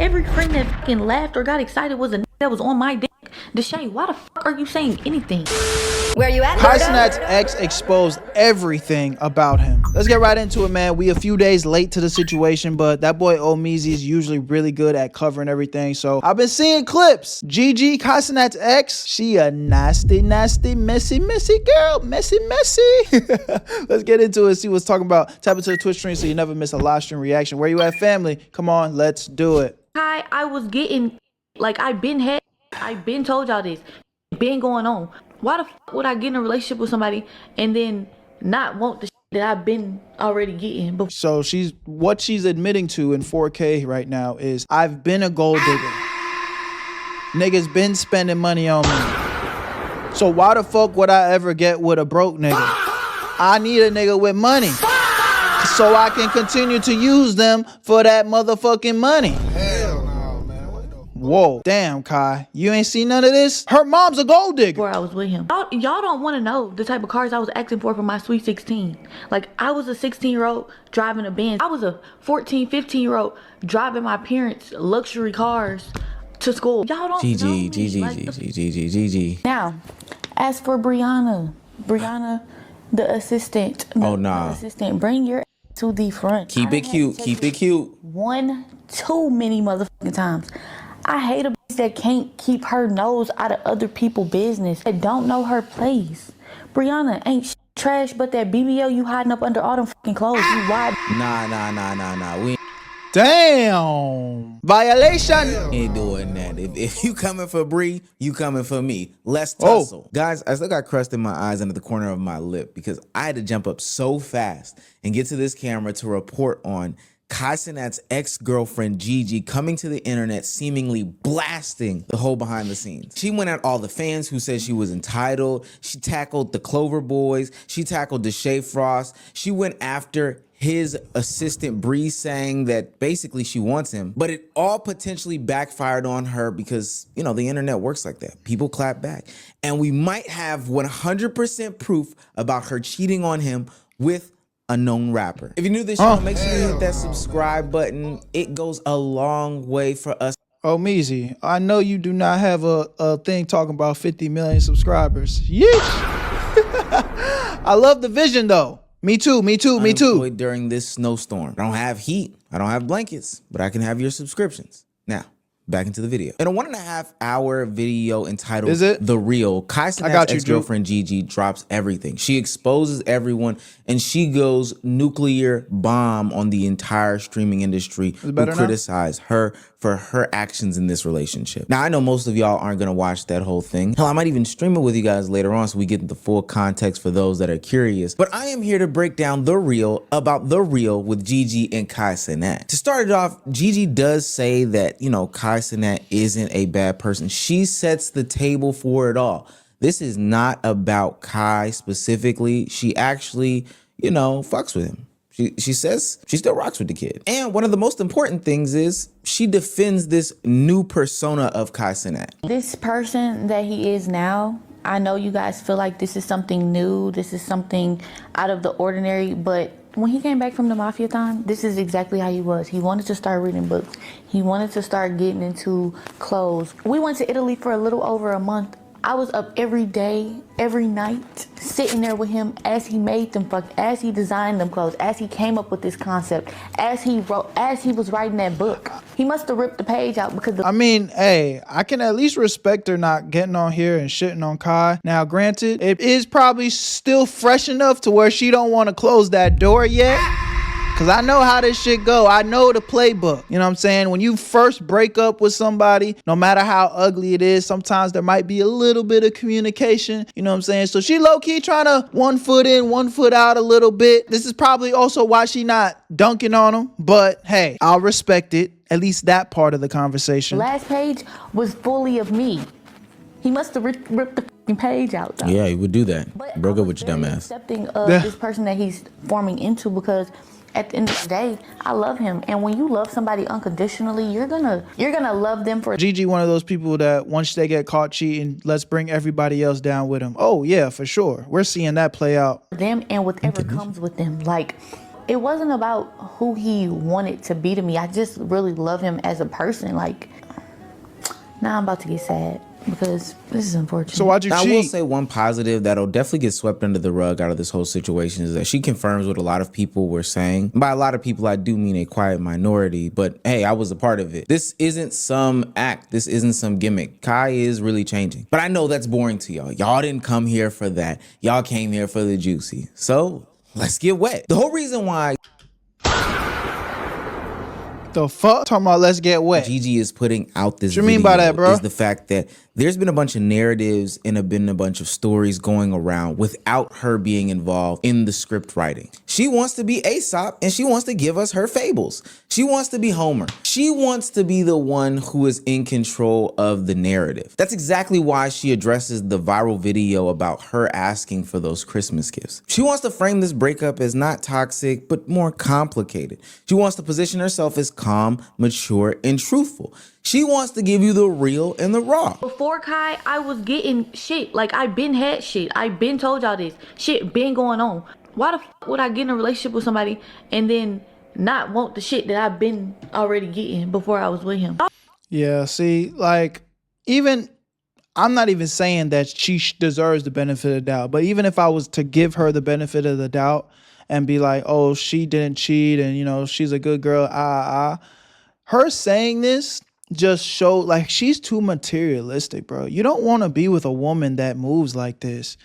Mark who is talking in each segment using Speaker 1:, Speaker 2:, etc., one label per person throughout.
Speaker 1: Every friend that fucking laughed or got excited was a nigga that was on my dick. Desay, why the fuck are you saying anything?
Speaker 2: Where you at,
Speaker 3: Cenat's ex exposed everything about him. Let's get right into it, man. We a few days late to the situation, but that boy Omeezy is usually really good at covering everything. So I've been seeing clips. Gigi, Cenat's ex, she a nasty, nasty, messy, messy girl. Messy, messy. Let's get into it, see what's talking about. Tap into the Twitch stream so you never miss a live stream reaction. Where you at, family? Come on, let's do it.
Speaker 1: Hi, I was getting, like, I been told y'all this. Been going on. Why the fuck would I get in a relationship with somebody and then not want the shit that I've been already getting?
Speaker 3: So what she's admitting to in 4K right now is, I've been a gold digger. Niggas been spending money on me. So why the fuck would I ever get with a broke nigga? I need a nigga with money so I can continue to use them for that motherfucking money. Whoa, damn, Kai. You ain't seen none of this? Her mom's a gold digger.
Speaker 1: Before I was with him. Y'all don't want to know the type of cars I was asking for my sweet 16. Like, I was a 16-year-old driving a Benz. I was a 14, 15-year-old driving my parents' luxury cars to school. Y'all don't know me.
Speaker 4: Gigi.
Speaker 1: Now, as for Briana, the assistant. The assistant, bring your to the front.
Speaker 4: Keep it cute. Keep it cute.
Speaker 1: Too many motherfucking times. I hate a bitch that can't keep her nose out of other people's business, that don't know her place. Briana ain't trash, but that BBL you hiding up under all them fucking clothes. You wide.
Speaker 4: Nah. We
Speaker 3: Damn. Violation.
Speaker 4: ain't doing that. If you coming for Bree, you coming for me. Let's tussle. Guys, I still got crust in my eyes under the corner of my lip because I had to jump up so fast and get to this camera to report on Cenat's ex-girlfriend Gigi coming to the internet seemingly blasting the whole behind the scenes. She went at all the fans who said she was entitled. She tackled the Clover Boys. She tackled Desay Frost. She went after his assistant Bree, saying that basically she wants him, but it all potentially backfired on her because, you know, the internet works like that. People clap back. And we might have 100% proof about her cheating on him with a known rapper. If you're new to this channel, make sure you hit that subscribe button. It goes a long way for us.
Speaker 3: Omeezy, I know you do not have a thing talking about 50 million subscribers. Yeesh. I love the vision though. Me too.
Speaker 4: During this snowstorm. I don't have heat. I don't have blankets, but I can have your subscriptions. Now, back into the video. In a 1.5 hour video entitled The Real, Cenat's ex-girlfriend Gigi drops everything. She exposes everyone and she goes nuclear bomb on the entire streaming industry who criticize her for her actions in this relationship. Now, I know most of y'all aren't gonna watch that whole thing. Hell, I might even stream it with you guys later on so we get the full context for those that are curious. But I am here to break down The Real about The Real with Gigi and Cenat. To start it off, Gigi does say that, you know, Cenat isn't a bad person. She sets the table for it all. This is not about Kai specifically. She actually, you know, fucks with him. She says she still rocks with the kid. And one of the most important things is she defends this new persona of Cenat.
Speaker 1: This person that he is now, I know you guys feel like this is something new, this is something out of the ordinary, but when he came back from the mafia time, this is exactly how he was. He wanted to start reading books. He wanted to start getting into clothes. We went to Italy for a little over a month. I was up every day, every night, sitting there with him as he made them as he designed them clothes, as he came up with this concept, as he was writing that book. He must have ripped the page out because
Speaker 3: I mean, hey, I can at least respect her not getting on here and shitting on Kai. Now, granted, it is probably still fresh enough to where she don't want to close that door yet. Cause I know how this shit go. I know the playbook. You know what I'm saying? When you first break up with somebody, no matter how ugly it is, sometimes there might be a little bit of communication. You know what I'm saying? So she low-key trying to 1 foot in, 1 foot out a little bit. This is probably also why she not dunking on him. But hey, I'll respect it. At least that part of the conversation.
Speaker 1: Last page was fully of me. He must have ripped the fucking page out though.
Speaker 4: Yeah, he would do that.
Speaker 1: But
Speaker 4: broke up with your dumb ass.
Speaker 1: Accepting of this person that he's forming into, because at the end of the day, I love him. And when you love somebody unconditionally, you're gonna love them for.
Speaker 3: Gigi, one of those people that once they get caught cheating, let's bring everybody else down with them. Oh yeah, for sure. We're seeing that play out.
Speaker 1: Them and whatever comes with them. Like, it wasn't about who he wanted to be to me. I just really love him as a person. Like, now I'm about to get sad because this is unfortunate.
Speaker 3: So why'd you cheat?
Speaker 4: I will say one positive that'll definitely get swept under the rug out of this whole situation is that she confirms what a lot of people were saying. By a lot of people, I do mean a quiet minority, but hey, I was a part of it. This isn't some act. This isn't some gimmick. Kai is really changing. But I know that's boring to y'all. Y'all didn't come here for that. Y'all came here for the juicy. So let's get wet. The whole reason why
Speaker 3: the fuck? Talking about let's get wet.
Speaker 4: Gigi is putting out this
Speaker 3: What you mean by that, bro?
Speaker 4: Is the fact that there's been a bunch of narratives and been a bunch of stories going around without her being involved in the script writing. She wants to be Aesop and she wants to give us her fables. She wants to be Homer. She wants to be the one who is in control of the narrative. That's exactly why she addresses the viral video about her asking for those Christmas gifts. She wants to frame this breakup as not toxic, but more complicated. She wants to position herself as calm, mature, and truthful. She wants to give you the real and the raw.
Speaker 1: Before Kai, I was getting shit. Like, I been had shit. I been told y'all this. Shit been going on. Why the fuck would I get in a relationship with somebody and then not want the shit that I've been already getting before I was with him?
Speaker 3: Yeah, see, like, even, I'm not even saying that she deserves the benefit of the doubt, but even if I was to give her the benefit of the doubt and be like, oh, she didn't cheat and, you know, she's a good girl, her saying this just showed, like, she's too materialistic, bro. You don't want to be with a woman that moves like this,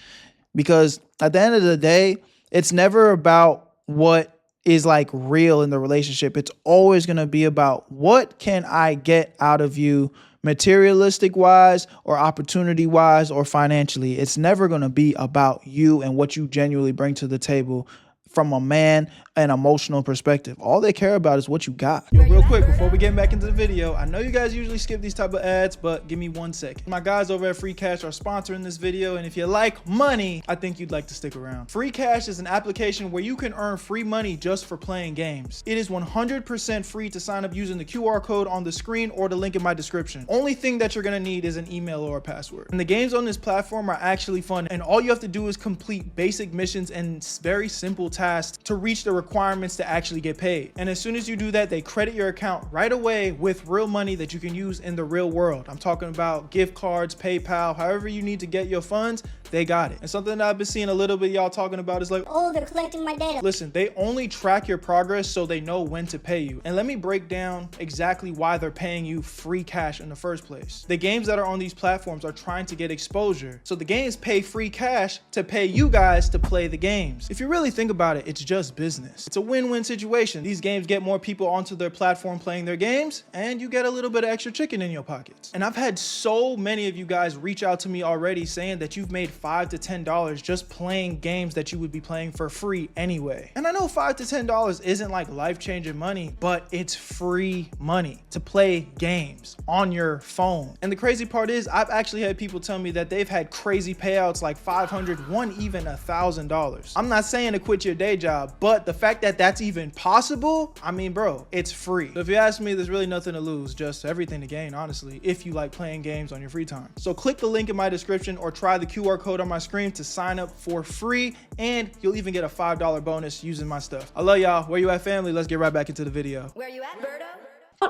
Speaker 3: because at the end of the day, it's never about what is like real in the relationship. It's always going to be about what can I get out of you materialistic wise or opportunity wise or financially. It's never going to be about you and what you genuinely bring to the table from a man and emotional perspective. All they care about is what you got. Yo, real quick, before we get back into the video, I know you guys usually skip these type of ads, but give me 1 second. My guys over at Free Cash are sponsoring this video, and if you like money, I think you'd like to stick around. Free Cash is an application where you can earn free money just for playing games. It is 100% free to sign up using the QR code on the screen or the link in my description. Only thing that you're gonna need is an email or a password. And the games on this platform are actually fun, and all you have to do is complete basic missions and very simple tasks to reach the requirements to actually get paid. And as soon as you do that, they credit your account right away with real money that you can use in the real world. I'm talking about gift cards, PayPal, however you need to get your funds, they got it. And something that I've been seeing a little bit y'all talking about is like, oh, they're collecting my data. Listen, they only track your progress so they know when to pay you. And let me break down exactly why they're paying you free cash in the first place. The games that are on these platforms are trying to get exposure. So the games pay free cash to pay you guys to play the games. If you really think about it, it's just business. It's a win-win situation. These games get more people onto their platform playing their games, and you get a little bit of extra chicken in your pockets. And I've had so many of you guys reach out to me already saying that you've made $5 to $10 just playing games that you would be playing for free anyway. And I know $5 to $10 isn't like life-changing money, but it's free money to play games on your phone. And the crazy part is, I've actually had people tell me that they've had crazy payouts like $500, one even $1,000. I'm not saying to quit your day job, but the fact that that's even possible, I mean, bro, it's free. So if you ask me, there's really nothing to lose, just everything to gain, honestly, if you like playing games on your free time. So click the link in my description or try the QR code on my screen to sign up for free, and you'll even get a $5 bonus using my stuff. I love y'all. Where you at, family? Let's get right back into the video.
Speaker 2: Where you at, Berto?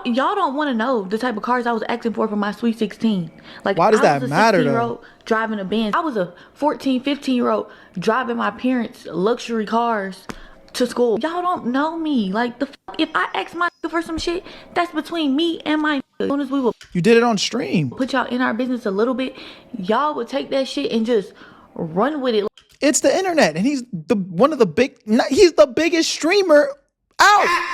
Speaker 1: Y'all don't want to know the type of cars I was asking for my Sweet 16. Like,
Speaker 3: why does that matter, though?
Speaker 1: I was a 16-year-old driving a Benz. I was a 14, 15-year-old driving my parents' luxury cars to school. Y'all don't know me. Like, the fuck, if I ask my for some shit, that's between me and my. As soon as we will,
Speaker 3: you did it on stream.
Speaker 1: Put y'all in our business a little bit, y'all would take that shit and just run with it.
Speaker 3: It's the internet, and he's the he's the biggest streamer out.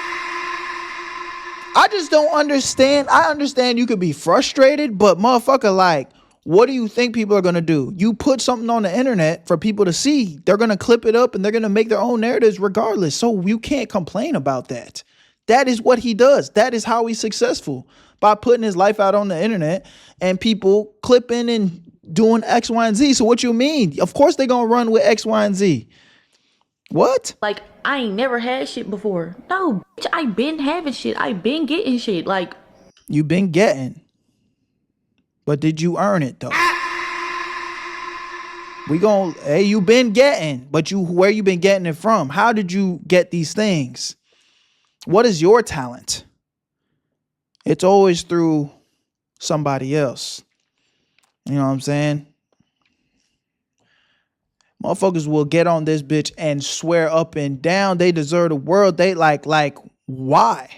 Speaker 3: I just don't understand. I understand you could be frustrated, but motherfucker, like, what do you think people are going to do? You put something on the internet for people to see. They're going to clip it up and they're going to make their own narratives regardless. So you can't complain about that. That is what he does. That is how he's successful, by putting his life out on the internet and people clipping and doing X, Y, and Z. So what you mean? Of course they're going to run with X, Y, and Z. What?
Speaker 1: Like, I ain't never had shit before. No, bitch, I been having shit. I been getting shit. Like,
Speaker 3: you been getting. But did you earn it, though? Hey, you been getting, but where you been getting it from? How did you get these things? What is your talent? It's always through somebody else. You know what I'm saying? Motherfuckers will get on this bitch and swear up and down they deserve the world. They like, why?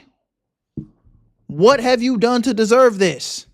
Speaker 3: What have you done to deserve this?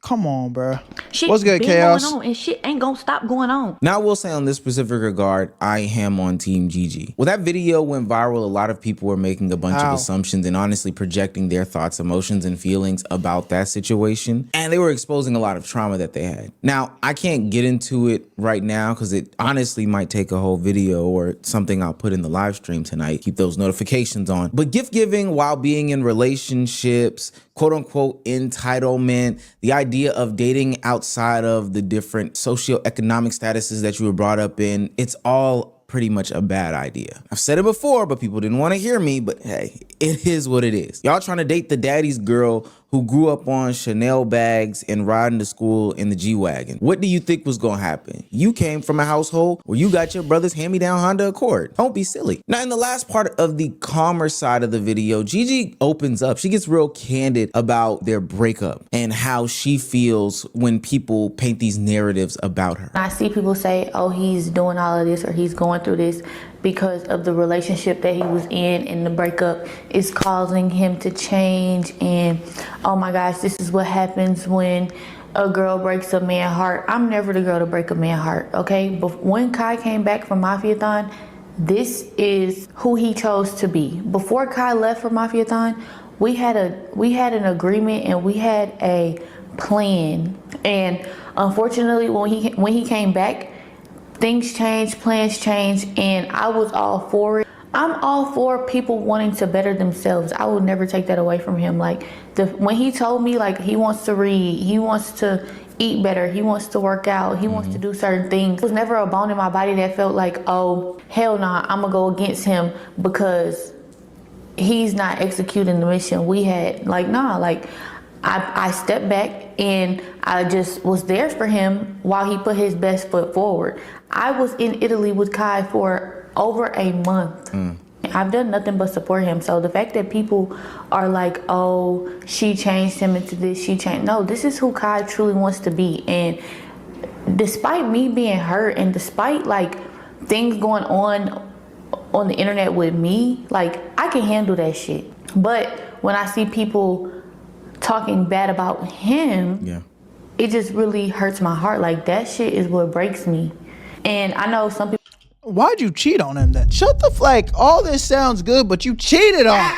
Speaker 3: Come on, bro. What's good, Chaos?
Speaker 1: Going on and shit ain't gonna stop going on.
Speaker 4: Now, I will say on this specific regard, I am on Team Gigi. When that video went viral, a lot of people were making a bunch of assumptions and honestly projecting their thoughts, emotions, and feelings about that situation. And they were exposing a lot of trauma that they had. Now, I can't get into it right now because it honestly might take a whole video or something I'll put in the live stream tonight. Keep those notifications on. But gift giving while being in relationships, quote unquote entitlement, the idea of dating outside of the different socioeconomic statuses that you were brought up in, it's all pretty much a bad idea. I've said it before, but people didn't want to hear me, but hey, it is what it is. Y'all trying to date the daddy's girl who grew up on Chanel bags and riding to school in the G-Wagon. What do you think was gonna happen? You came from a household where you got your brother's hand-me-down Honda Accord. Don't be silly. Now, in the last part of the calmer side of the video, Gigi opens up. She gets real candid about their breakup and how she feels when people paint these narratives about her.
Speaker 1: I see people say, oh, he's doing all of this or he's going through this because of the relationship that he was in, and the breakup is causing him to change, and oh my gosh, this is what happens when a girl breaks a man's heart. I'm never the girl to break a man's heart, okay? But when Kai came back from Mafiathon, this is who he chose to be. Before Kai left for Mafiathon, we had an agreement and we had a plan. And unfortunately, when he came back, things changed, plans changed, and I was all for it. I'm all for people wanting to better themselves. I would never take that away from him. Like, when he told me, like, he wants to read, he wants to eat better, he wants to work out, he wants to do certain things. There was never a bone in my body that felt like, oh, hell nah, I'm gonna go against him because he's not executing the mission we had. Like, nah, like, I stepped back and I just was there for him while he put his best foot forward. I was in Italy with Kai for over a month. I've done nothing but support him. So the fact that people are like, oh, she changed him into this, she changed. No, this is who Kai truly wants to be. And despite me being hurt and despite like things going on the internet with me, like, I can handle that shit. But when I see people talking bad about him, it just really hurts my heart. Like, that shit is what breaks me. And I know some people.
Speaker 3: Why'd you cheat on him then? Shut the like, all this sounds good, but you cheated on him.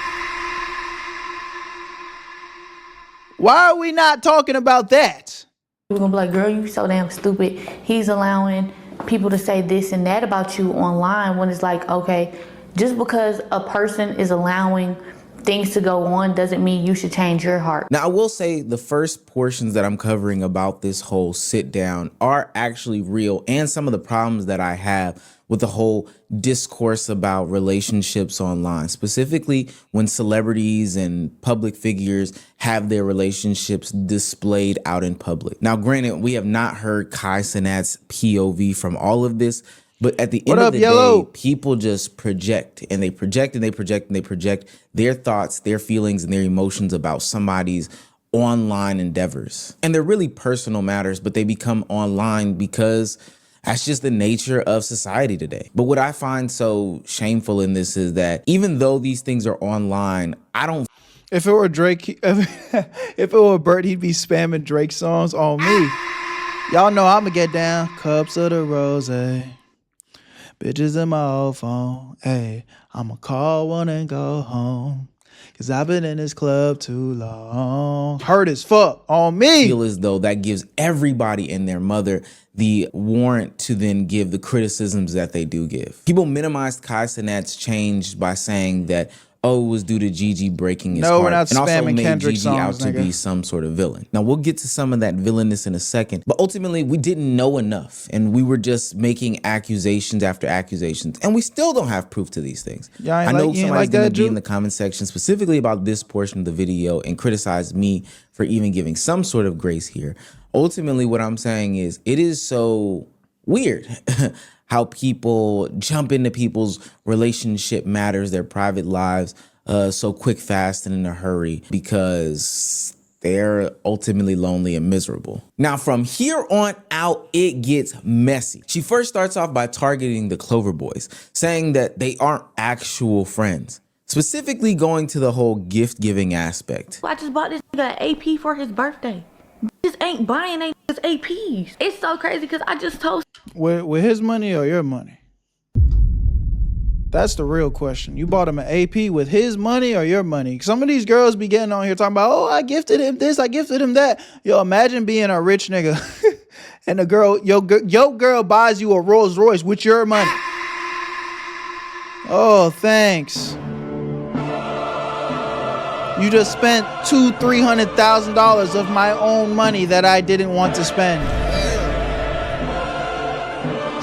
Speaker 3: Why are we not talking about that?
Speaker 1: People gonna be like, girl, you so damn stupid. He's allowing people to say this and that about you online, when it's like, okay, just because a person is allowing things to go on doesn't mean you should change your heart.
Speaker 4: Now, I will say the first portions that I'm covering about this whole sit down are actually real, and some of the problems that I have with the whole discourse about relationships online, specifically when celebrities and public figures have their relationships displayed out in public. Now, granted, we have not heard Kai Cenat's POV from all of this, but at the end of the day, people just project and they project and they project and they project their thoughts, their feelings, and their emotions about somebody's online endeavors. And they're really personal matters, but they become online because that's just the nature of society today. But what I find so shameful in this is that even though these things are online, I don't.
Speaker 3: If it were Drake, if it were Bert, he'd be spamming Drake songs on me. Y'all know I'ma get down. Cups of the rose. Bitches in my old phone, hey, I'ma call one and go home, cause I've been in this club too long. Hurt as fuck on me.
Speaker 4: I feel as though that gives everybody and their mother the warrant to then give the criticisms that they do give. People minimized Kai Cenat's change by saying that, oh, it was due to Gigi breaking his heart.
Speaker 3: We're not
Speaker 4: and also
Speaker 3: spamming
Speaker 4: made
Speaker 3: Kendrick
Speaker 4: Gigi
Speaker 3: songs,
Speaker 4: out to be some sort of villain. Now, we'll get to some of that villainous in a second, but ultimately we didn't know enough and we were just making accusations after accusations, and we still don't have proof to these things.
Speaker 3: Yeah,
Speaker 4: I know somebody's gonna be
Speaker 3: Drew?
Speaker 4: in the comment section specifically about this portion of the video and criticize me for even giving some sort of grace here. Ultimately, what I'm saying is it is so weird how people jump into people's relationship matters, their private lives, so quick, fast, and in a hurry because they're ultimately lonely and miserable. Now, from here on out, it gets messy. She first starts off by targeting the Clover Boys, saying that they aren't actual friends, specifically going to the whole gift-giving aspect.
Speaker 1: I just bought this nigga an AP for his birthday. Just ain't buying they niggas APs. It's so crazy because I just told.
Speaker 3: With his money or your money? That's the real question. You bought him an AP with his money or your money? Some of these girls be getting on here talking about, oh, I gifted him this, I gifted him that. Yo, imagine being a rich nigga and the girl, your girl buys you a Rolls Royce with your money. Oh, thanks. You just spent $200,000-$300,000 of my own money that I didn't want to spend.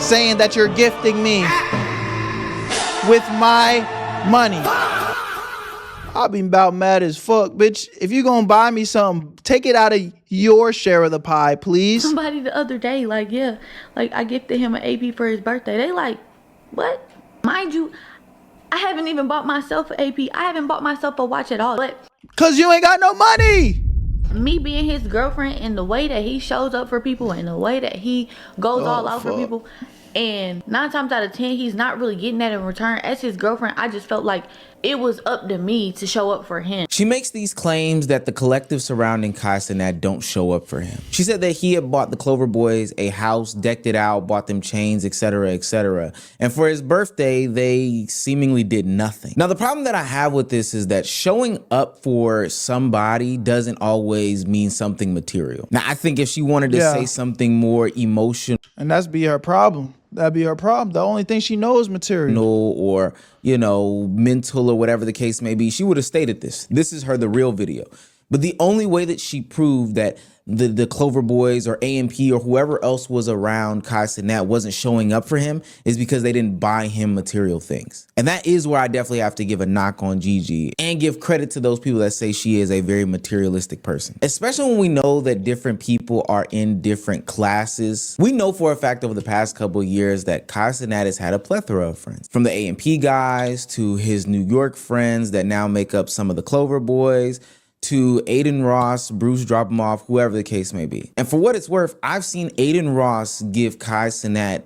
Speaker 3: Saying that you're gifting me with my money. I'll be about mad as fuck, bitch. If you gonna buy me something, take it out of your share of the pie, please.
Speaker 1: Somebody the other day, like, yeah, like I gifted him an AP for his birthday. They like, what? Mind you, I haven't even bought myself an AP. I haven't bought myself a watch at all. But
Speaker 3: cause you ain't got no money.
Speaker 1: Me being his girlfriend and the way that he shows up for people and the way that he goes all out for people, and 9 times out of 10 he's not really getting that in return. As his girlfriend, I just felt like it was up to me to show up for him.
Speaker 4: She makes these claims that the collective surrounding Cenat don't show up for him. She said that he had bought the Clover Boys a house, decked it out, bought them chains, etc., etc. And for his birthday, they seemingly did nothing. Now, the problem that I have with this is that showing up for somebody doesn't always mean something material. Now, I think if she wanted to say something more emotional,
Speaker 3: and that's be her problem. That'd be her problem. The only thing she knows is material.
Speaker 4: Or, you know, mental or whatever the case may be, she would have stated this. This is the real video. But the only way that she proved that the Clover Boys or AMP or whoever else was around Cenat wasn't showing up for him is because they didn't buy him material things. And that is where I definitely have to give a knock on Gigi and give credit to those people that say she is a very materialistic person. Especially when we know that different people are in different classes. We know for a fact over the past couple of years that Cenat has had a plethora of friends. From the AMP guys to his New York friends that now make up some of the Clover Boys, to Aiden Ross, Bruce drop him off, whoever the case may be. And for what it's worth, I've seen Aiden Ross give Cenat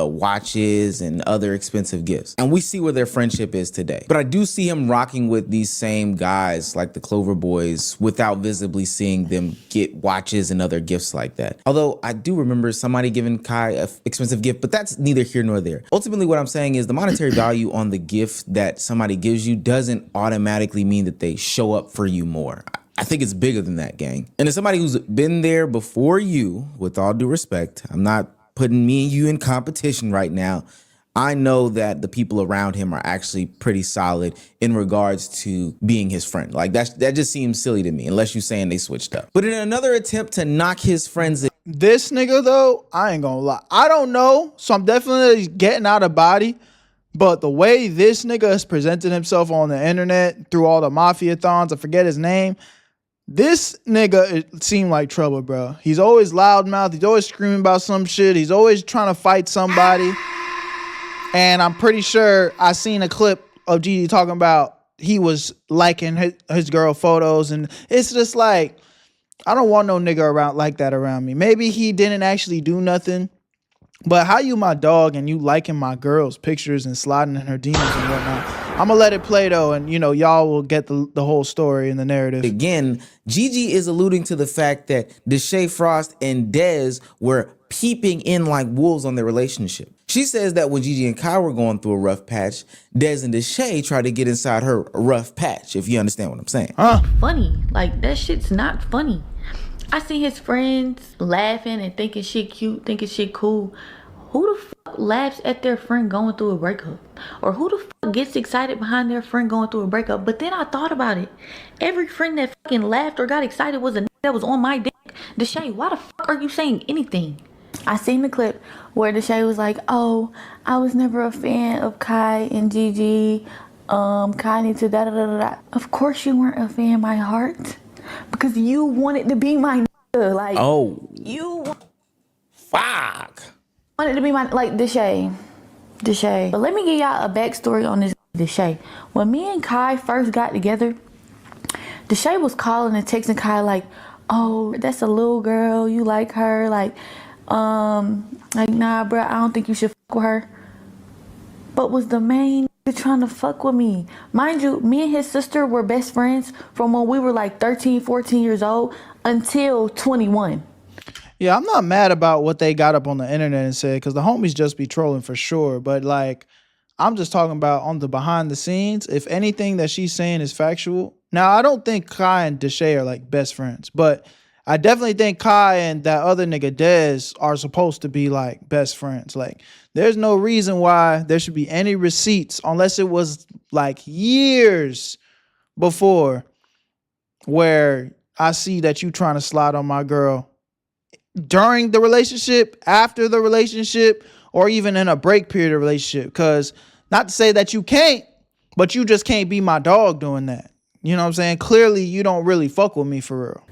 Speaker 4: watches and other expensive gifts. And we see where their friendship is today. But I do see him rocking with these same guys like the Clover Boys without visibly seeing them get watches and other gifts like that. Although I do remember somebody giving Kai an expensive gift, but that's neither here nor there. Ultimately, what I'm saying is the monetary value on the gift that somebody gives you doesn't automatically mean that they show up for you more. I think it's bigger than that, gang. And as somebody who's been there before you, with all due respect, I'm not putting me and you in competition right now. I know that the people around him are actually pretty solid in regards to being his friend. Like that just seems silly to me, unless you're saying they switched up. But in another attempt to knock his friends in.
Speaker 3: This nigga though, I ain't gonna lie. I don't know, so I'm definitely getting out of body. But the way this nigga has presented himself on the internet through all the mafia-thons, I forget his name, this nigga, it seemed like trouble, bro. He's always loudmouth. He's always screaming about some shit. He's always trying to fight somebody. And I'm pretty sure I seen a clip of Gigi talking about he was liking his girl photos. And it's just like, I don't want no nigga around like that around me. Maybe he didn't actually do nothing. But how you my dog and you liking my girl's pictures and sliding in her DMs and whatnot? I'm gonna let it play though, and you know, y'all will get the whole story and the narrative.
Speaker 4: Again, Gigi is alluding to the fact that Desay Frost and Dez were peeping in like wolves on their relationship. She says that when Gigi and Kai were going through a rough patch, Dez and Desay tried to get inside her rough patch, if you understand what I'm saying.
Speaker 1: Funny, like that shit's not funny. I see his friends laughing and thinking shit cute, thinking shit cool. Who the fuck laughs at their friend going through a breakup? Or who the fuck gets excited behind their friend going through a breakup? But then I thought about it. Every friend that fucking laughed or got excited was a nigga that was on my dick. Desay, why the fuck are you saying anything? I seen the clip where Desay was like, oh, I was never a fan of Kai and Gigi. Kai needs to da-da-da-da-da. Of course you weren't a fan, my heart. Because you wanted to be my nigga. Like,
Speaker 4: oh,
Speaker 1: you.
Speaker 4: Fuck.
Speaker 1: wanted to be my, like, Desay. But let me give y'all a backstory on this Desay. When me and Kai first got together, Desay was calling and texting Kai like, oh, that's a little girl, you like her, like nah, bro, I don't think you should fuck with her. But was the main trying to fuck with me. Mind you, me and his sister were best friends from when we were like 13, 14 years old until 21.
Speaker 3: Yeah, I'm not mad about what they got up on the internet and said, because the homies just be trolling for sure. But like, I'm just talking about on the behind the scenes. If anything that she's saying is factual. Now, I don't think Kai and Desay are like best friends, but I definitely think Kai and that other nigga Dez are supposed to be like best friends. Like, there's no reason why there should be any receipts unless it was like years before where I see that you trying to slide on my girl during the relationship, after the relationship, or even in a break period of relationship. Because not to say that you can't, but you just can't be my dog doing that. You know what I'm saying? Clearly, you don't really fuck with me for real.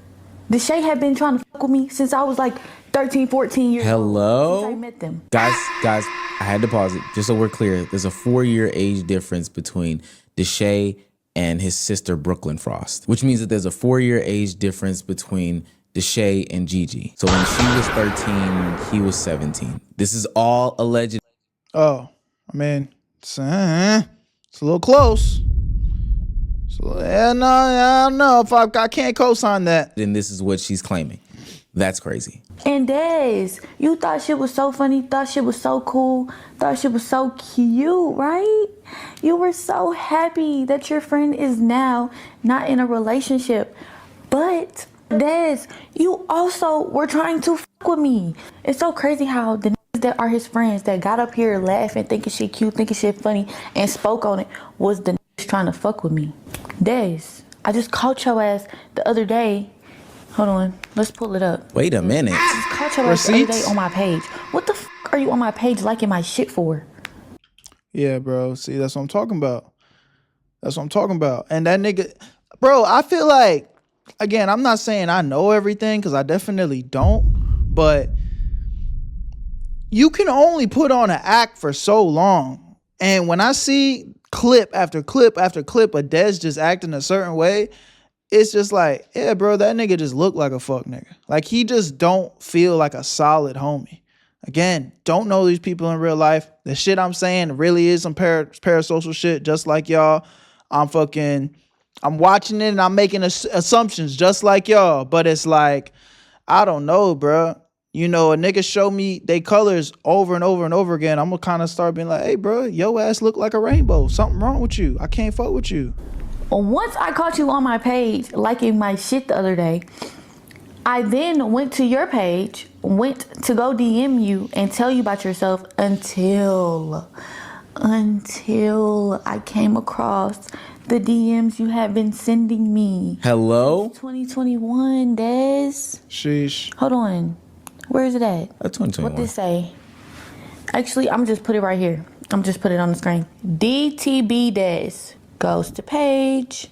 Speaker 1: Desay had been trying to fuck with me since I was like 13, 14 years
Speaker 4: old.
Speaker 1: Since I met them.
Speaker 4: Guys, I had to pause it just so we're clear. There's a 4-year age difference between Desay and his sister Brooklyn Frost, which means that there's a 4-year age difference between Desay and Gigi. So when she was 13, he was 17. This is all alleged.
Speaker 3: Oh, I mean, it's a little close. So, yeah, no, I don't know if I can't co-sign that.
Speaker 4: And this is what she's claiming. That's crazy.
Speaker 1: And Des, you thought shit was so funny, thought shit was so cool, thought shit was so cute, right? You were so happy that your friend is now not in a relationship. But Des, you also were trying to fuck with me. It's so crazy how the niggas that are his friends that got up here laughing, thinking shit cute, thinking shit funny, and spoke on it was the niggas trying to fuck with me. Des, I just caught your ass the other day. Hold on, let's pull it up.
Speaker 4: Wait a minute.
Speaker 1: I just caught your ass the other day on my page. What the fuck are you on my page liking my shit for?
Speaker 3: Yeah, bro. See, that's what I'm talking about. That's what I'm talking about. And that nigga, bro, I feel like, again, I'm not saying I know everything because I definitely don't, but you can only put on an act for so long. And when I see clip after clip after clip of Dez just acting a certain way, it's just like, yeah, bro, that nigga just look like a fuck nigga. Like, he just don't feel like a solid homie. Again, don't know these people in real life. The shit I'm saying really is some parasocial shit, just like y'all. I'm watching it and I'm making assumptions just like y'all. But it's like, I don't know, bro. You know, a nigga show me they colors over and over and over again, I'm gonna kind of start being like, hey, bro, your ass look like a rainbow. Something wrong with you. I can't fuck with you.
Speaker 1: Once I caught you on my page liking my shit the other day, I then went to your page, went to go DM you and tell you about yourself until I came across the DMs you have been sending me.
Speaker 4: Hello?
Speaker 1: 2021, Des.
Speaker 3: Sheesh.
Speaker 1: Hold on. Where is it at?
Speaker 4: 2021.
Speaker 1: What did it say? Actually, I'm just put it right here. I'm just put it on the screen. DTB Des goes to page.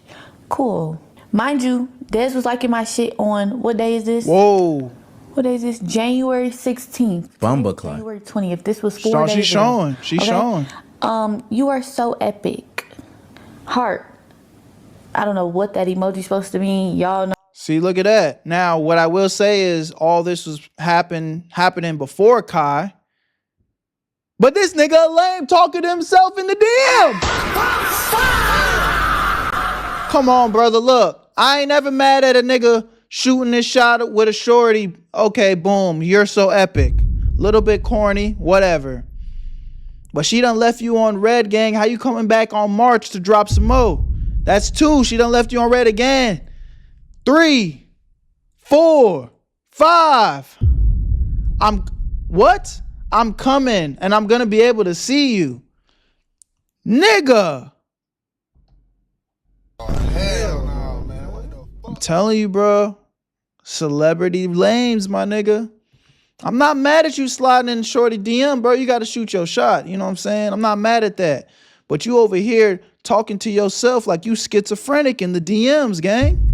Speaker 1: Cool. Mind you, Des was liking my shit on, what day is this?
Speaker 3: Whoa.
Speaker 1: What day is this? January 16th.
Speaker 4: Bumbleclot.
Speaker 1: January 20th. This was 4 days ago.
Speaker 3: She's showing.
Speaker 1: You are so epic. Heart. I don't know what that emoji's supposed to mean. Y'all know.
Speaker 3: See, look at that. Now, what I will say is all this was happening before Kai. But this nigga lame talking to himself in the DM. Come on, brother. Look, I ain't never mad at a nigga shooting this shot with a shorty. Okay, boom. You're so epic. Little bit corny, whatever. But she done left you on red, gang. How you coming back on March to drop some more? That's 2. She done left you on red again. 3, 4, 5. I'm coming and I'm gonna be able to see you. Nigga.
Speaker 2: Oh, hell no, man. What the fuck?
Speaker 3: I'm telling you, bro. Celebrity lames, my nigga. I'm not mad at you sliding in shorty DM, bro. You gotta shoot your shot. You know what I'm saying? I'm not mad at that. But you over here talking to yourself like you schizophrenic in the DMs, gang.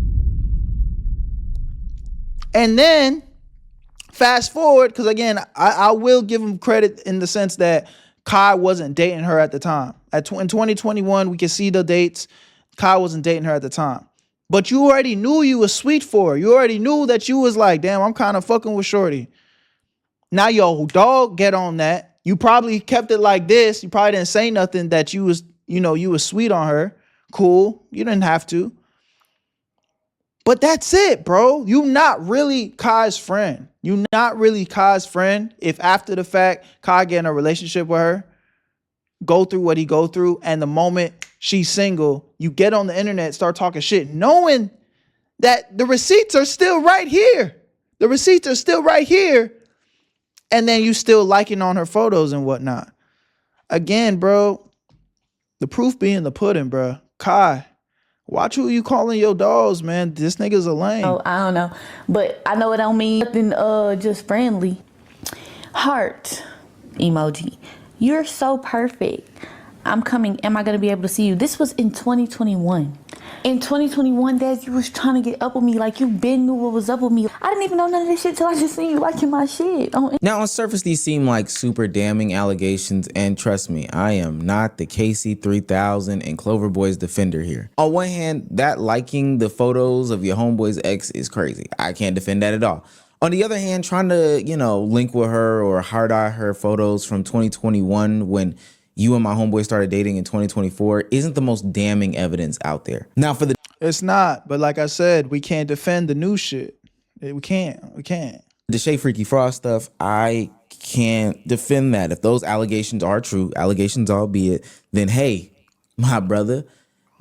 Speaker 3: And then Fast forward, because again, I will give him credit in the sense that Kai wasn't dating her at the time. In 2021, we can see the dates. Kai wasn't dating her at the time. But you already knew you was sweet for her. You already knew that you was like, damn, I'm kind of fucking with shorty. Now your dog get on that. You probably kept it like this. You probably didn't say nothing that you was, you was sweet on her. Cool. You didn't have to. But that's it, bro. You not really Kai's friend. You not really Kai's friend if after the fact Kai get in a relationship with her, go through what he go through, and the moment she's single, you get on the internet, start talking shit, knowing that the receipts are still right here. The receipts are still right here. And then you still liking on her photos and whatnot. Again, bro, the proof being the pudding, bro. Kai, watch who you calling your dogs, man. This nigga's a lame.
Speaker 1: Oh, I don't know. But I know it don't mean nothing just friendly. Heart emoji. You're so perfect. I'm coming. Am I going to be able to see you? This was in 2021. In 2021, Dad, you was trying to get up with me like you been knew what was up with me. I didn't even know none of this shit till I just seen you liking my shit.
Speaker 4: Now, on surface, these seem like super damning allegations, and trust me, I am not the KC3000 and Cloverboy's defender here. On one hand, that liking the photos of your homeboy's ex is crazy. I can't defend that at all. On the other hand, trying to, link with her or hard-eye her photos from 2021 when you and my homeboy started dating in 2024 isn't the most damning evidence out there. Now for the...
Speaker 3: It's not, but like I said, we can't defend the new shit. We can't.
Speaker 4: Desay Freaky Frost stuff, I can't defend that. If those allegations are true, allegations albeit, then hey, my brother,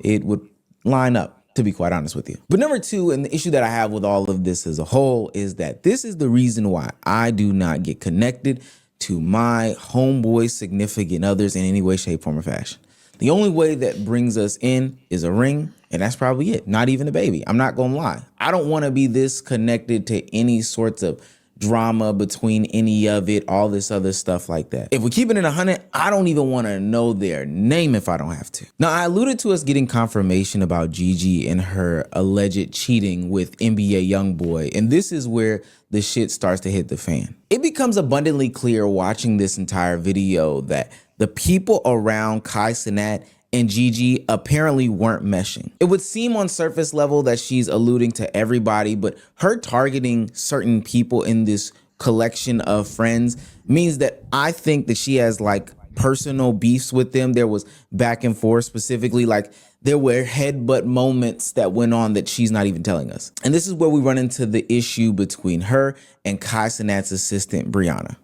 Speaker 4: it would line up, to be quite honest with you. But number two, and the issue that I have with all of this as a whole, is that this is the reason why I do not get connected to my homeboy's significant others in any way, shape, form, or fashion. The only way that brings us in is a ring, and that's probably it. Not even a baby. I'm not gonna lie. I don't want to be this connected to any sorts of drama between any of it, all this other stuff like that. If we keep it in 100, I don't even want to know their name if I don't have to. Now, I alluded to us getting confirmation about Gigi and her alleged cheating with NBA YoungBoy, and this is where the shit starts to hit the fan. It becomes abundantly clear watching this entire video that the people around Cenat and Gigi apparently weren't meshing. It would seem on surface level that she's alluding to everybody, but her targeting certain people in this collection of friends means that I think that she has like personal beefs with them. There was back and forth, specifically like there were headbutt moments that went on that she's not even telling us. And this is where we run into the issue between her and Cenat's assistant, Briana.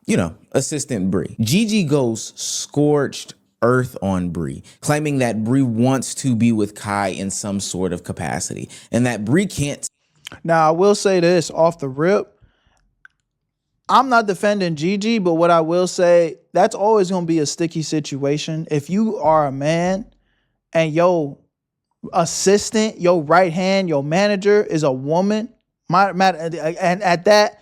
Speaker 4: Assistant Bri. Gigi goes scorched earth on Bri, claiming that Bri wants to be with Kai in some sort of capacity and that Bri can't.
Speaker 3: Now, I will say this off the rip. I'm not defending Gigi, but what I will say, that's always going to be a sticky situation. If you are a man and your assistant, your right hand, your manager is a woman, and at that,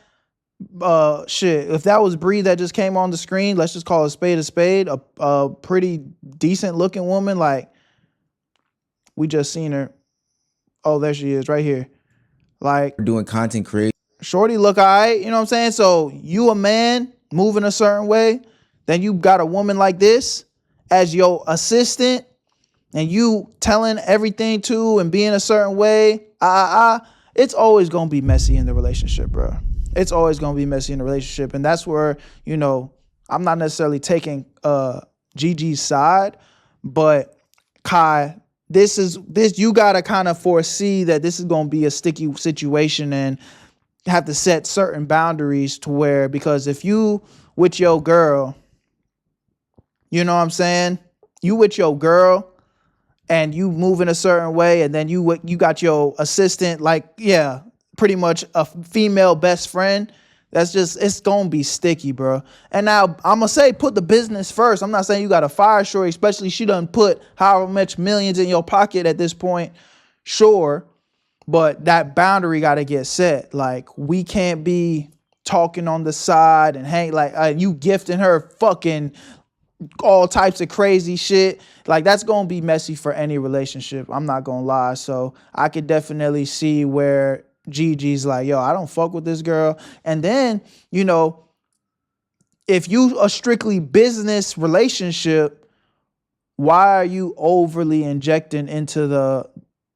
Speaker 3: shit, if that was Bri that just came on the screen, let's just call a spade, a pretty decent looking woman, like we just seen her. Oh, there she is right here. Like
Speaker 4: doing content creation.
Speaker 3: Shorty look all right, you know what I'm saying? So you a man moving a certain way, then you got a woman like this as your assistant and you telling everything to and being a certain way, it's always gonna be messy in the relationship, bro. It's always gonna be messy in the relationship. And that's where, I'm not necessarily taking Gigi's side, but Kai, this you gotta kind of foresee that this is gonna be a sticky situation and have to set certain boundaries to where, because if you with your girl, you know what I'm saying? You with your girl and you move in a certain way, and then you got your assistant, like, yeah, pretty much a female best friend. It's gonna be sticky, bro. And now I'm gonna say, put the business first. I'm not saying you got to fire Shorty, especially she done put however much millions in your pocket at this point. Sure. But that boundary got to get set. Like, we can't be talking on the side and hang like you gifting her fucking all types of crazy shit. Like, that's going to be messy for any relationship. I'm not going to lie. So I could definitely see where Gigi's like, yo, I don't fuck with this girl. And then, you know, if you a strictly business relationship, why are you overly injecting into the,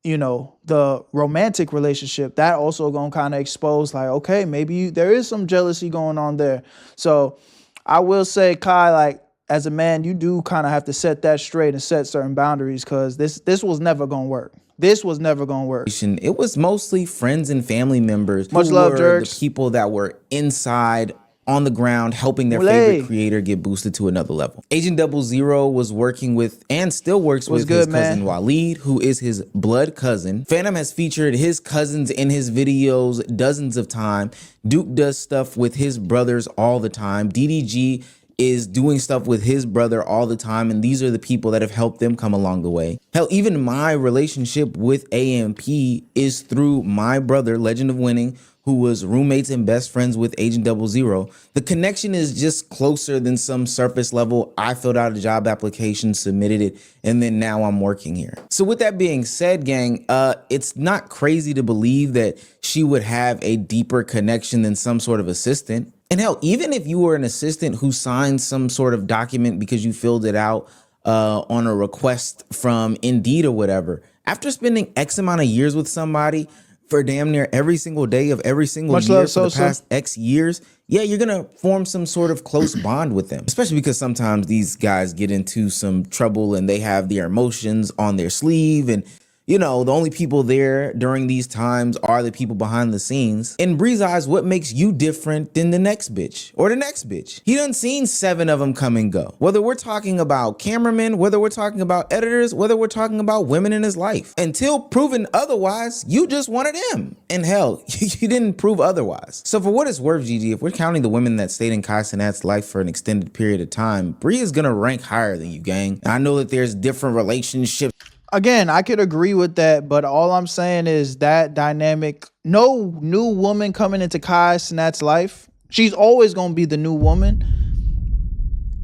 Speaker 3: you know, the romantic relationship? That also gonna kind of expose like, okay, maybe there is some jealousy going on there. So I will say, Kai, like, as a man, you do kind of have to set that straight and set certain boundaries, because this was never gonna work. This was never gonna work.
Speaker 4: It was mostly friends and family members.
Speaker 3: Much love, Jerks.
Speaker 4: The people that were inside on the ground helping their favorite creator get boosted to another level. Agent 00 was working with and still works with his cousin Waleed, who is his blood cousin. Phantom has featured his cousins in his videos dozens of times. Duke does stuff with his brothers all the time. DDG is doing stuff with his brother all the time, and these are the people that have helped them come along the way. Hell, even my relationship with AMP is through my brother, Legend of Winning, who was roommates and best friends with Agent 00. The connection is just closer than some surface level. I filled out a job application, submitted it, and then now I'm working here. So with that being said, gang, it's not crazy to believe that she would have a deeper connection than some sort of assistant. And hell, even if you were an assistant who signed some sort of document because you filled it out on a request from Indeed or whatever, after spending X amount of years with somebody for damn near every single day of every single year for the past X years, yeah, you're gonna form some sort of close bond with them. Especially because sometimes these guys get into some trouble and they have their emotions on their sleeve, and you know, the only people there during these times are the people behind the scenes. In Bree's eyes, what makes you different than the next bitch or the next bitch? He done seen 7 of them come and go. Whether we're talking about cameramen, whether we're talking about editors, whether we're talking about women in his life. Until proven otherwise, you just wanted him. And hell, you didn't prove otherwise. So for what it's worth, Gigi, if we're counting the women that stayed in Kai Cenat's life for an extended period of time, Bree is gonna rank higher than you, gang. And I know that there's different relationships.
Speaker 3: Again, I could agree with that, but all I'm saying is that dynamic, no new woman coming into Kai Cenat's life, she's always going to be the new woman.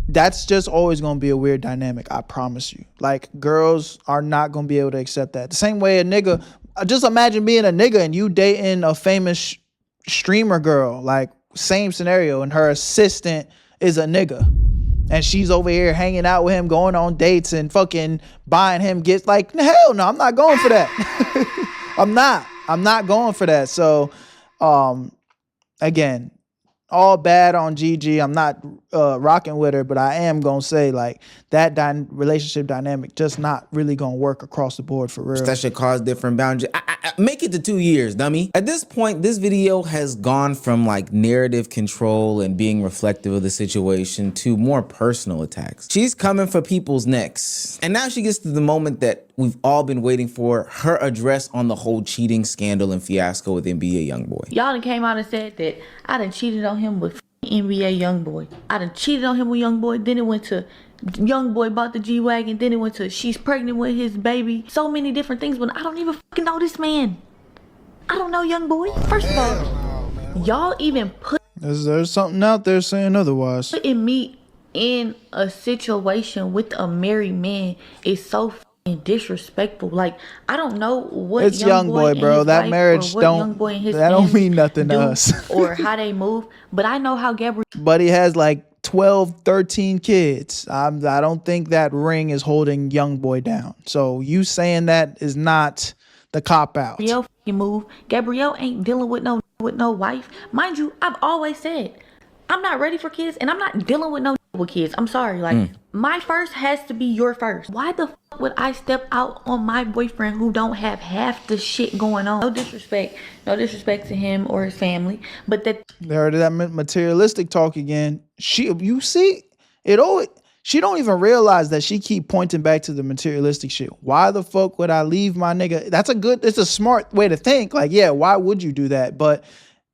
Speaker 3: That's just always going to be a weird dynamic, I promise you. Like, girls are not going to be able to accept that. The same way a nigga, just imagine being a nigga and you dating a famous streamer girl, like same scenario, and her assistant is a nigga. And she's over here hanging out with him, going on dates and fucking buying him gifts. Like, hell no, I'm not going for that. I'm not going for that. So, again, all bad on Gigi. I'm not rocking with her, but I am going to say, like, that relationship dynamic just not really going to work across the board for real.
Speaker 4: That should cause different boundaries. Make it to 2 years, dummy. At this point, this video has gone from like narrative control and being reflective of the situation to more personal attacks. She's coming for people's necks. And now she gets to the moment that we've all been waiting for, her address on the whole cheating scandal and fiasco with NBA Youngboy.
Speaker 1: Y'all done came out and said that I done cheated on him with NBA Youngboy. I done cheated on him with Youngboy, then it went to Youngboy bought the G-Wagon, then it went to she's pregnant with his baby. So many different things, but I don't even fucking know this man. I don't know Youngboy. First of all, y'all even put...
Speaker 3: There's something out there saying otherwise.
Speaker 1: Putting me in a situation with a married man is so fucking disrespectful. Like, I don't know what
Speaker 3: it's Youngboy, bro. That marriage don't mean nothing to us.
Speaker 1: Or how they move. But I know how Gabrielle...
Speaker 3: But he has like 12, 13 kids. I don't think that ring is holding Youngboy down. So you saying that is not the cop out.
Speaker 1: Gabrielle fucking move. Gabrielle ain't dealing with no wife. Mind you, I've always said I'm not ready for kids and I'm not dealing with no with kids. I'm sorry. Like, my first has to be your first. Why the fuck would I step out on my boyfriend who don't have half the shit going on? No disrespect to him or his family, but that
Speaker 3: there that materialistic talk again. You see it always. She don't even realize that she keep pointing back to the materialistic shit. Why the fuck would I leave my nigga? It's a smart way to think. Like, yeah, why would you do that? But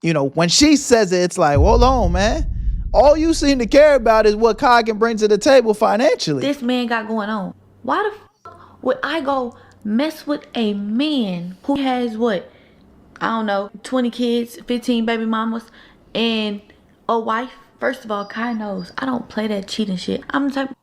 Speaker 3: you know, when she says it, it's like, hold on, man. All you seem to care about is what Kai can bring to the table financially.
Speaker 1: This man got going on. Why the fuck would I go mess with a man who has what? I don't know, 20 kids, 15 baby mamas, and a wife? First of all, Kai knows I don't play that cheating shit. I'm the type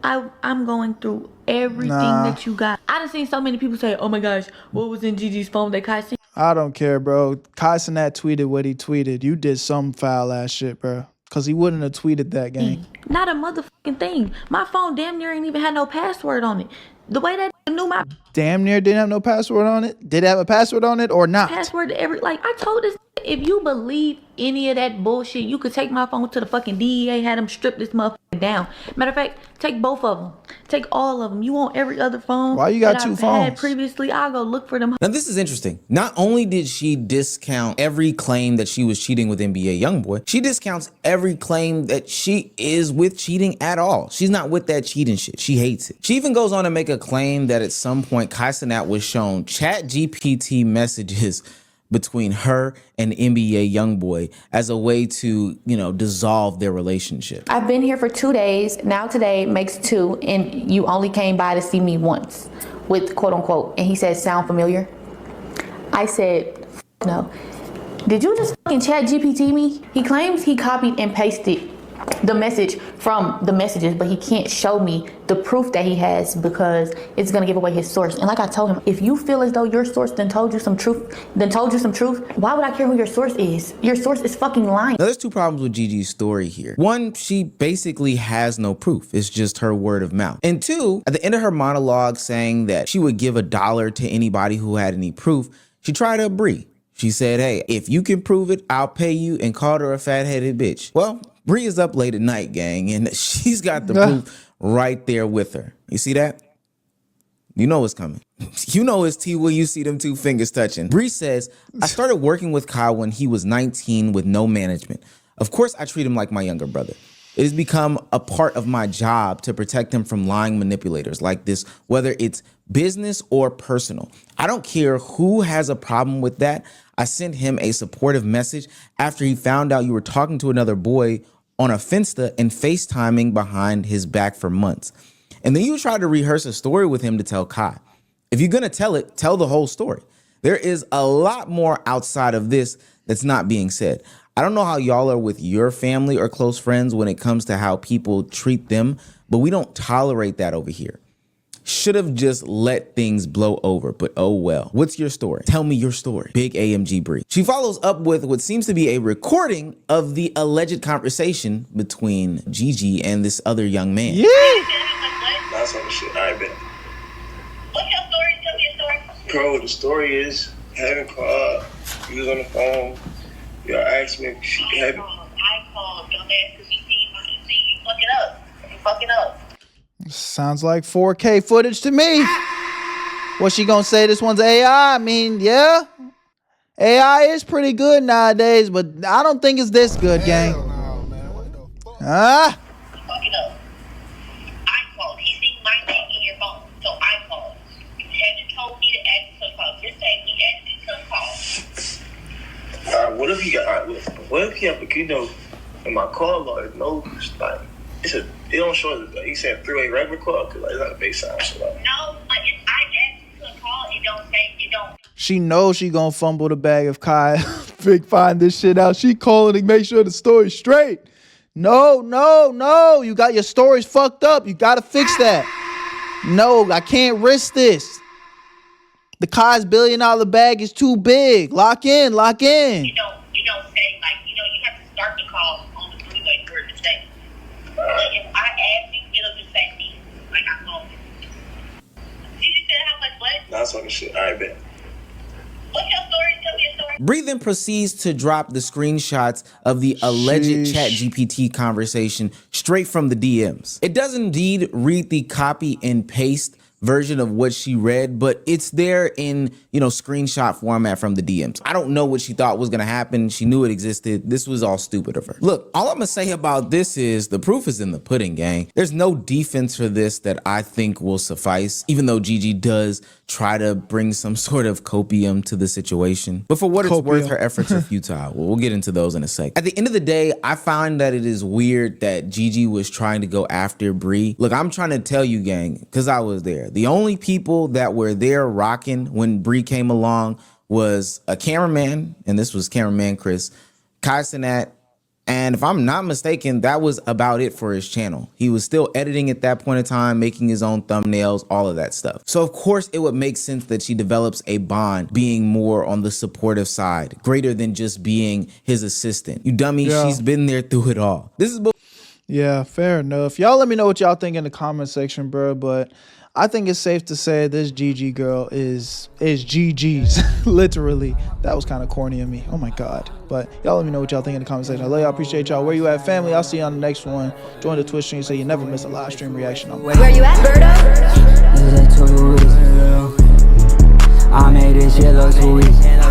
Speaker 1: of I'm going through everything that you got. I done seen so many people say, oh my gosh, what was in Gigi's phone that Kai seen?
Speaker 3: I don't care, bro. Cenat tweeted what he tweeted. You did some foul ass shit, bro. Cause he wouldn't have tweeted that, gang.
Speaker 1: Not a motherfucking thing. My phone damn near ain't even had no password on it. The way that knew my
Speaker 3: damn near didn't have no password on it. Did it have a password on it or not?
Speaker 1: Password to every, like I told this, if you believe any of that bullshit, you could take my phone to the fucking DEA, had them strip this motherfucker down. Matter of fact, take both of them. Take all of them. You want every other phone?
Speaker 3: Why you got two
Speaker 1: I've
Speaker 3: phones?
Speaker 1: had previously, I'll go look for them.
Speaker 4: Now this is interesting. Not only did she discount every claim that she was cheating with NBA YoungBoy, she discounts every claim that she is with cheating at all. She's not with that cheating shit. She hates it. She even goes on to make a claim that at some point Cenat was shown ChatGPT messages between her and NBA YoungBoy as a way to, you know, dissolve their relationship.
Speaker 1: I've been here for 2 days. Now today makes 2, and you only came by to see me once with quote unquote. And he said, sound familiar? I said, no. Did you just fucking ChatGPT me? He claims he copied and pasted the message from the messages, but he can't show me the proof that he has because it's gonna give away his source. And like I told him, if you feel as though your source then told you some truth, why would I care who your source is? Your source is fucking lying.
Speaker 4: Now there's 2 problems with Gigi's story here. 1, she basically has no proof. It's just her word of mouth. And 2, at the end of her monologue saying that she would give $1 to anybody who had any proof, she tried to Bree. She said, hey, if you can prove it, I'll pay you, and called her a fat-headed bitch. Well, Bree is up late at night, gang, and she's got the proof right there with her. You see that? You know what's coming. You know it's T when you see them 2 fingers touching. Bree says, I started working with Kai when he was 19 with no management. Of course, I treat him like my younger brother. It has become a part of my job to protect him from lying manipulators like this, whether it's business or personal. I don't care who has a problem with that. I sent him a supportive message after he found out you were talking to another boy on a Finsta and FaceTiming behind his back for months. And then you tried to rehearse a story with him to tell Kai. If you're gonna tell it, tell the whole story. There is a lot more outside of this that's not being said. I don't know how y'all are with your family or close friends when it comes to how people treat them, but we don't tolerate that over here. Should have just let things blow over, but oh well. What's your story? Tell me your story. Big AMG Bree. She follows up with what seems to be a recording of the alleged conversation between Gigi and this other young man.
Speaker 3: Yeah.
Speaker 2: That's all the shit. I bet.
Speaker 5: What's your story? Tell me your story.
Speaker 2: Bro, the story is, having called, you was on the phone, y'all asked me if she had.
Speaker 5: I called, dumbass, because you fucking up. You fucking up.
Speaker 3: Sounds like 4K footage to me. What's she gonna say? This one's AI? I mean, yeah. AI is pretty good nowadays, but I don't think it's this good, gang.
Speaker 2: Hell no, man. What the fuck?
Speaker 3: Ah.
Speaker 5: You fucking up. I called. He seen my name in your phone, so I called. You hadn't told me to ask you to call. Just say he asked you to call.
Speaker 2: What if he got? What if he have a keynote and my call log knows like it don't show it. He said 3-way regular call because like, it's not a base sound. So, like,
Speaker 5: No, but if I asked you to call, it don't say it don't.
Speaker 3: She knows she gonna fumble the bag if Kai find this shit out. She calling to make sure the story's straight. No. You got your stories fucked up. You gotta fix that. No, I can't risk this. The Kai's $1 billion bag is too big. Lock in.
Speaker 5: You don't say like you have to start the call on the 3-way for it to say. But if I ask you, it'll just say me like I called you. You just said how much what?
Speaker 2: that's all the shit. I bet.
Speaker 5: What's your story? Tell me your story.
Speaker 4: Bree then proceeds to drop the screenshots of the alleged
Speaker 3: Sheesh.
Speaker 4: ChatGPT conversation straight from the DMs. It does indeed read the copy and paste version of what she read, but it's there in, screenshot format from the DMs. I don't know what she thought was gonna happen. She knew it existed. This was all stupid of her. Look, all I'm gonna say about this is the proof is in the pudding, gang. There's no defense for this that I think will suffice, even though Gigi does try to bring some sort of copium to the situation. But for what it's worth, her efforts are futile. We'll get into those in a sec. At the end of the day, I find that it is weird that Gigi was trying to go after Bree. Look, I'm trying to tell you, gang, because I was there. The only people that were there rocking when Bree came along was a cameraman, and this was cameraman Chris, Cenat, And if I'm not mistaken, that was about it for his channel. He was still editing at that point in time, making his own thumbnails, all of that stuff. So of course it would make sense that she develops a bond being more on the supportive side, greater than just being his assistant. You dummy, she's been there through it all. This is
Speaker 3: yeah, fair enough. Y'all let me know what y'all think in the comment section, bro. But I think it's safe to say this Gigi girl is GG's. Literally. That was kind of corny of me. Oh my God. But y'all let me know what y'all think in the comment section. I love y'all. Appreciate y'all. Where you at, family? I'll see you on the next one. Join the Twitch stream so you never miss a live stream reaction.
Speaker 6: Where you at, Berto? I made this shit look too easy.